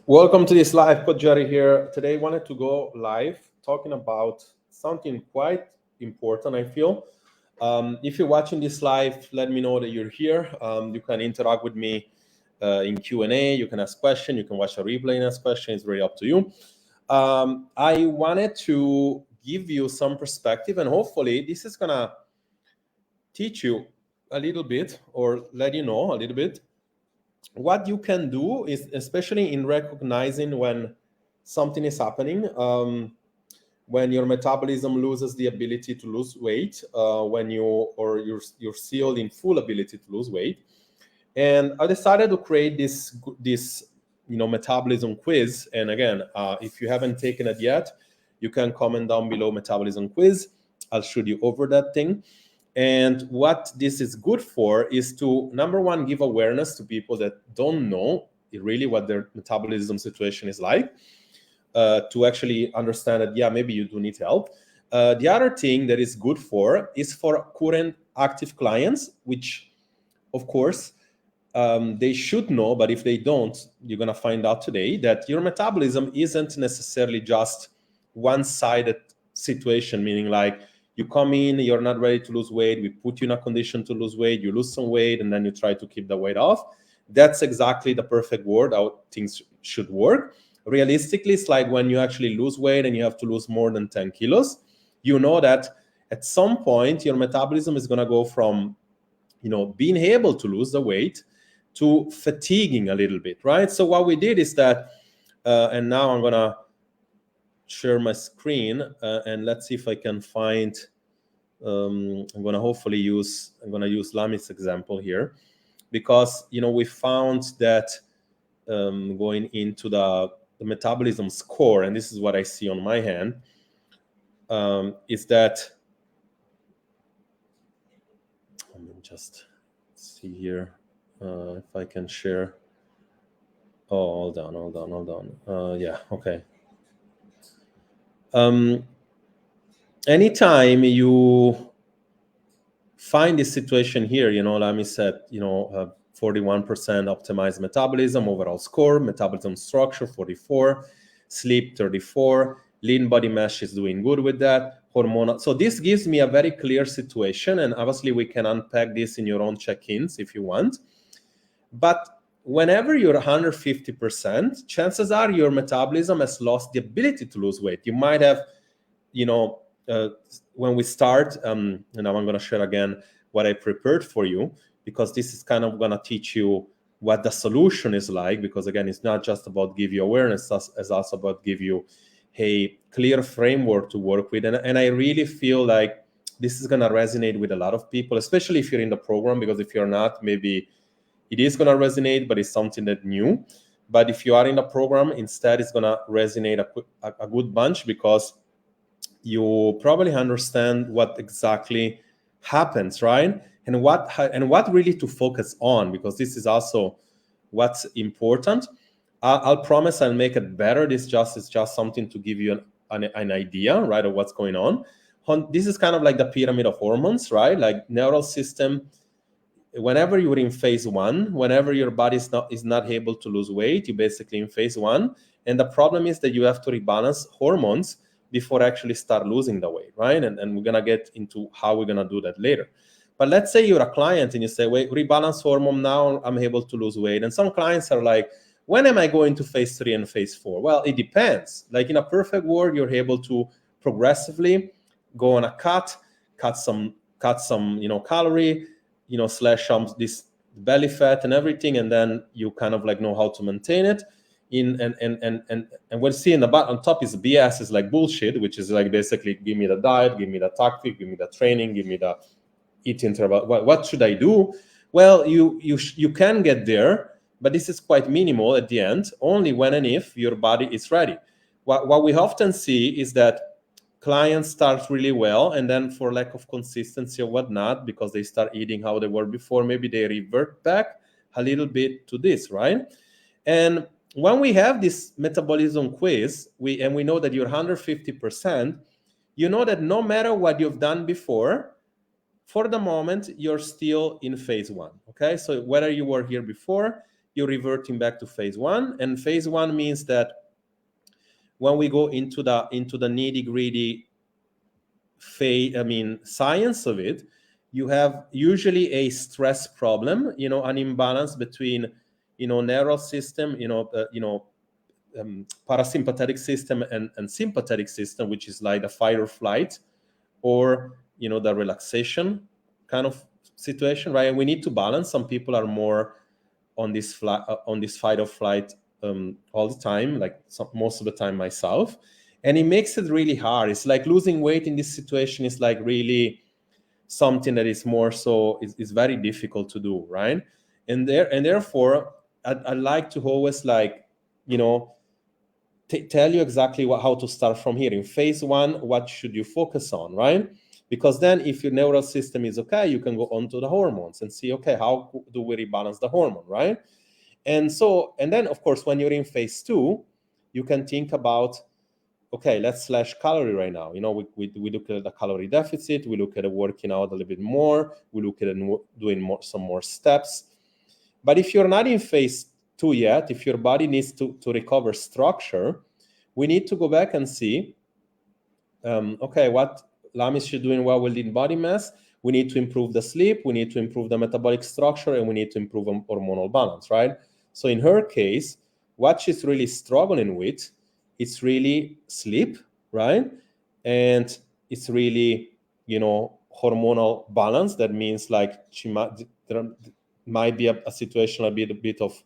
Welcome to this live. Coach Jerry here. Today, I wanted to go live talking about something quite important, I feel. If you're watching this live, let me know that you're here. You can interact with me in Q&A. You can ask questions. You can watch a replay and ask questions. It's really up to you. I wanted to give you some perspective, and hopefully this is going to teach you a little bit or let you know a little bit what you can do, is especially in recognizing when something is happening, when your metabolism loses the ability to lose weight, when you're still in full ability to lose weight. And I decided to create this metabolism quiz. And again, if you haven't taken it yet, you can comment down below metabolism quiz. I'll shoot you over that thing. And what this is good for is to, number one, give awareness to people that don't know really what their metabolism situation is like, to actually understand that, yeah, maybe you do need help. The other thing that is good for is for current active clients, which, of course, they should know, but if they don't, you're going to find out today that your metabolism isn't necessarily just one-sided situation, meaning like, you come in, you're not ready to lose weight, we put you in a condition to lose weight, you lose some weight, and then you try to keep the weight off. That's exactly the perfect word, how things should work. Realistically, it's like when you actually lose weight and you have to lose more than 10 kilos, you know that at some point, your metabolism is going to go from, being able to lose the weight to fatiguing a little bit, right? So what we did is that, and now I'm going to share my screen and let's see if I can find, I'm going to use Lami's example here, because we found that going into the metabolism score, and this is what I see on my hand, is that, let me just see here if I can share. Oh, hold on. Yeah, okay. Anytime you find this situation here, Lami said, 41% optimized metabolism, overall score, metabolism structure 44, sleep 34, lean body mass is doing good with that, hormonal. So this gives me a very clear situation, and obviously we can unpack this in your own check-ins if you want. But whenever you're 150%, chances are your metabolism has lost the ability to lose weight. You might have, when we start, and now I'm going to share again what I prepared for you, because this is kind of going to teach you what the solution is like, because again, it's not just about give you awareness, it's also about give you a clear framework to work with. And I really feel like this is going to resonate with a lot of people, especially if you're in the program, because if you're not, maybe it is going to resonate, but it's something that's new. But if you are in the program, instead, it's going to resonate a good bunch, because you probably understand what exactly happens, right? And what really to focus on, because this is also what's important. I'll promise I'll make it better. It's just something to give you an idea, right, of what's going on. This is kind of like the pyramid of hormones, right? Like neural system. Whenever you're in phase one, whenever your body is not able to lose weight, you're basically in phase one. And the problem is that you have to rebalance hormones before actually start losing the weight, right? And we're going to get into how we're going to do that later. But let's say you're a client and you say, wait, rebalance hormone, now I'm able to lose weight. And some clients are like, when am I going to phase 3 and phase 4? Well, it depends. Like in a perfect world, you're able to progressively go on a cut some calorie, slash this belly fat and everything, and then you kind of like know how to maintain it. And what you see on top is BS, is like bullshit, which is like basically give me the diet, give me the tactic, give me the training, give me the eating interval. What should I do? Well, you can get there, but this is quite minimal at the end, only when and if your body is ready. What we often see is that clients start really well, and then for lack of consistency or whatnot, because they start eating how they were before, maybe they revert back a little bit to this, right? And when we have this metabolism quiz, we know that you're 150%, you know that no matter what you've done before, for the moment, you're still in phase one, okay? So whether you were here before, you're reverting back to phase one. And phase one means that when we go into the nitty-gritty science of it, you have usually a stress problem, an imbalance between, nervous system, parasympathetic system and sympathetic system, which is like the fight or flight, or the relaxation kind of situation, right? And we need to balance. Some people are more on this fight or flight all the time, like most of the time myself, and it makes it really hard. It's like losing weight in this situation is like really something that is more so is very difficult to do, right? And therefore I like to always like tell you exactly how to start from here. In phase one, what should you focus on, right? Because then if your neural system is okay, you can go on to the hormones and see, okay, how do we rebalance the hormone, right? And then of course, when you're in phase two, you can think about, okay, let's slash calorie right now. We look at the calorie deficit, we look at working out a little bit more, we look at doing some more steps. But if you're not in phase two yet, if your body needs to recover structure, we need to go back and see, okay, what Lam is doing well with lean body mass. We need to improve the sleep, we need to improve the metabolic structure, and we need to improve hormonal balance, right? So in her case, what she's really struggling with, it's really sleep, right? And it's really, hormonal balance. That means like there might be a situation, a bit of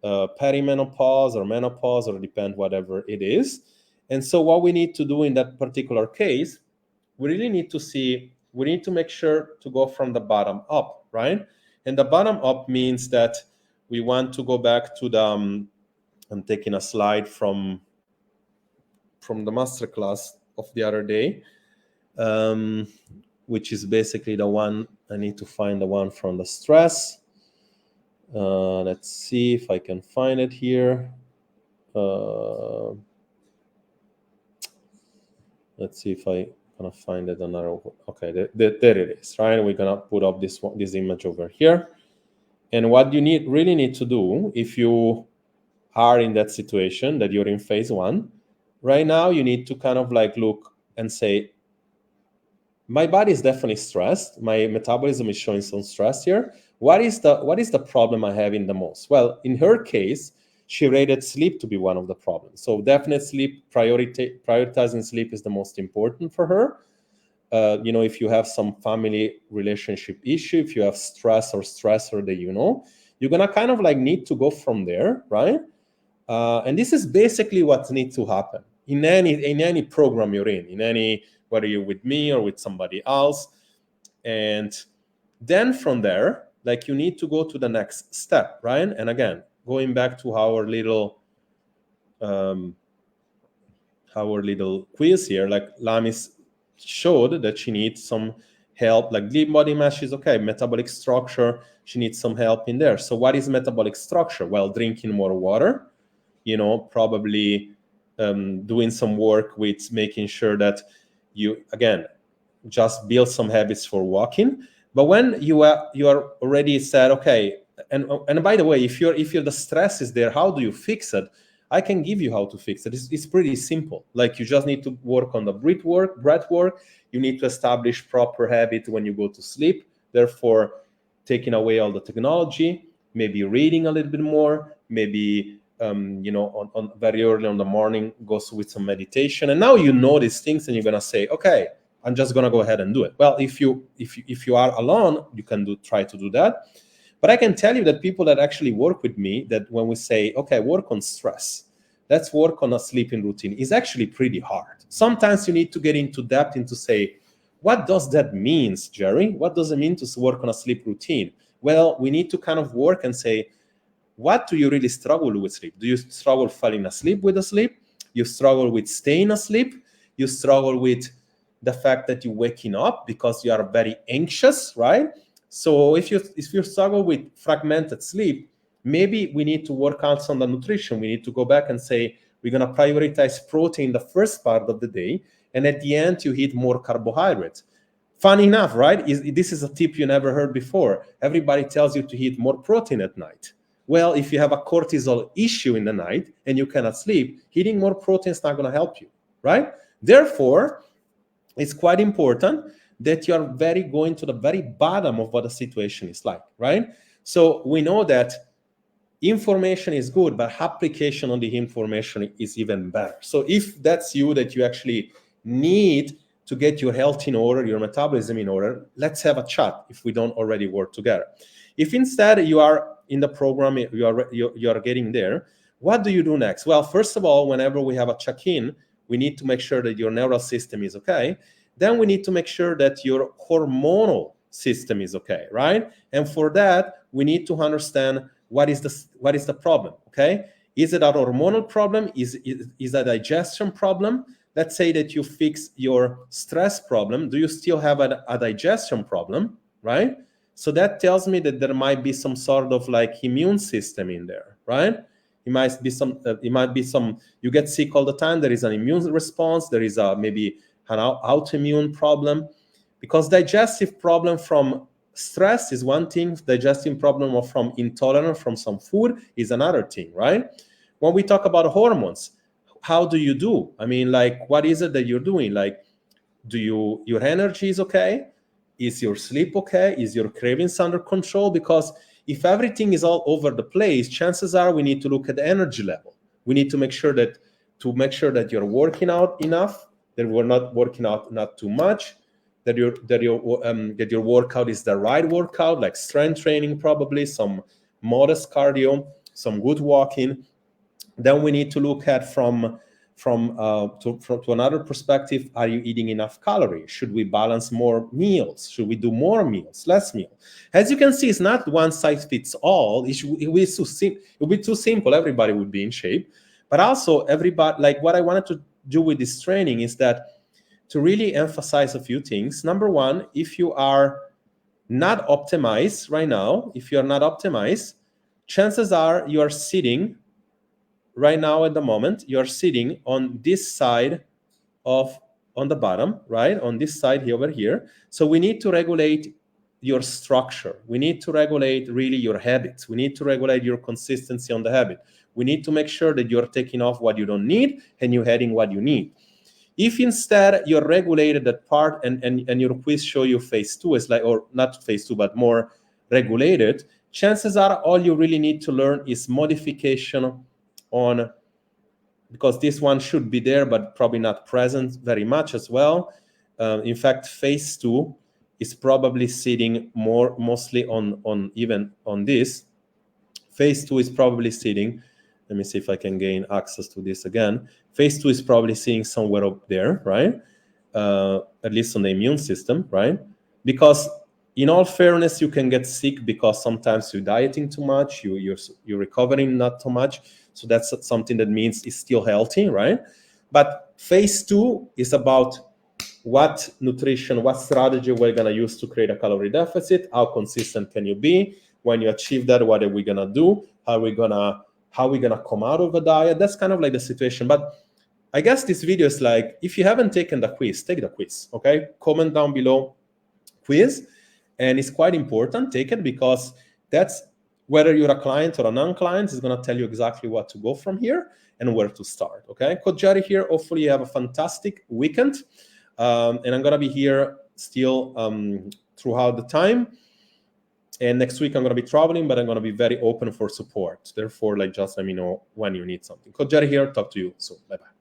perimenopause or menopause, or depend whatever it is. And so what we need to do in that particular case, we really need to make sure to go from the bottom up, right? And the bottom up means that we want to go back to the, I'm taking a slide from the masterclass of the other day, which is basically the one, I need to find the one from the stress. Let's see if I can find it here. Let's see if I gonna find it another. Okay, there it is, right? We're gonna put up this image over here. And what you really need to do, if you are in that situation that you're in phase one, right now you need to kind of like look and say, my body is definitely stressed. My metabolism is showing some stress here. What is the problem I have in the most? Well, in her case, she rated sleep to be one of the problems. So definite sleep, prioritizing sleep is the most important for her. If you have some family relationship issue, if you have stress or stressor that you're gonna kind of like need to go from there, right? And this is basically what needs to happen in any program you're in any, whether you're with me or with somebody else. And then from there, like you need to go to the next step, right? And again, going back to our little quiz here, like Lamis showed that she needs some help, like lean body mass, she's okay. Metabolic structure, she needs some help in there. So what is metabolic structure? Well, drinking more water, probably doing some work with making sure that you, again, just build some habits for walking. But when you are already said, okay, and by the way, if the stress is there, how do you fix it? I can give you how to fix it. It's pretty simple. Like you just need to work on the breath work. You need to establish proper habit when you go to sleep. Therefore, taking away all the technology, maybe reading a little bit more, maybe on very early in the morning, goes with some meditation. And now you know these things, and you're gonna say, okay, I'm just gonna go ahead and do it. Well, if you are alone, you can try to do that. But I can tell you that people that actually work with me, that when we say, okay, work on stress, let's work on a sleeping routine, is actually pretty hard. Sometimes you need to get into depth into say, what does that mean, Jerry? What does it mean to work on a sleep routine? Well, we need to kind of work and say, what do you really struggle with sleep? Do you struggle falling asleep with the sleep? You struggle with staying asleep? You struggle with the fact that you're waking up because you are very anxious, right? So if you struggle with fragmented sleep, maybe we need to work out on the nutrition. We need to go back and say, we're going to prioritize protein the first part of the day, and at the end, you eat more carbohydrates. Funny enough, right? This is a tip you never heard before. Everybody tells you to eat more protein at night. Well, if you have a cortisol issue in the night and you cannot sleep, eating more protein is not going to help you, right? Therefore, it's quite important that you're going to the very bottom of what the situation is like, right? So we know that information is good, but application on the information is even better. So if that's you, that you actually need to get your health in order, your metabolism in order, let's have a chat if we don't already work together. If instead you are in the program, you are getting there, what do you do next? Well, first of all, whenever we have a check-in, we need to make sure that your neural system is okay. Then we need to make sure that your hormonal system is okay, right? And for that, we need to understand what is the problem, okay? Is it a hormonal problem? Is a digestion problem? Let's say that you fix your stress problem. Do you still have a digestion problem, right? So that tells me that there might be some sort of like immune system in there, right? It might be some, you get sick all the time. There is an immune response. There is maybe an autoimmune problem, because digestive problem from stress is one thing. Digestive problem from intolerance from some food is another thing, right? When we talk about hormones, how do you do? I mean, like, what is it that you're doing? Like, your energy is okay? Is your sleep okay? Is your cravings under control? Because if everything is all over the place, chances are we need to look at the energy level. We need to make sure that you're working out enough, that we're not working out not too much, that your workout is the right workout, like strength training, probably some modest cardio, some good walking. Then we need to look at from another perspective, are you eating enough calories? Should we balance more meals? Should we do more meals, less meals? As you can see, it's not one size fits all. It would be too simple. Everybody would be in shape. But also, everybody, like, what I wanted to do with this training is that to really emphasize a few things. Number one, if you are not optimized right now, chances are you are sitting right now at the moment, you're sitting on this side on the bottom, right? On this side over here. So we need to regulate your structure. We need to regulate really your habits. We need to regulate your consistency on the habit. We need to make sure that you're taking off what you don't need and you're adding what you need. If instead you're regulated that part and your quiz show you phase 2 is like, or not phase 2, but more regulated, chances are all you really need to learn is modification on, because this one should be there, but probably not present very much as well. In fact, phase 2 is probably sitting mostly on even on this. Phase 2 is probably sitting, let me see if I can gain access to this again. Phase 2 is probably sitting somewhere up there, right? At least on the immune system, right? Because in all fairness, you can get sick because sometimes you're dieting too much, you're recovering not too much. So that's something that means it's still healthy, right? But phase 2 is about what nutrition, what strategy we're going to use to create a calorie deficit. How consistent can you be? When you achieve that, what are we going to do? How are we going to come out of a diet? That's kind of like the situation. But I guess this video is like, if you haven't taken the quiz, take the quiz, okay? Comment down below quiz. And it's quite important, take it, because that's whether you're a client or a non-client is going to tell you exactly what to go from here and where to start, okay? Coach Jerry here. Hopefully you have a fantastic weekend. And I'm going to be here still throughout the time. And next week I'm going to be traveling, but I'm going to be very open for support. Therefore, like, just let me know when you need something. Coach Jerry here. Talk to you soon. Bye-bye.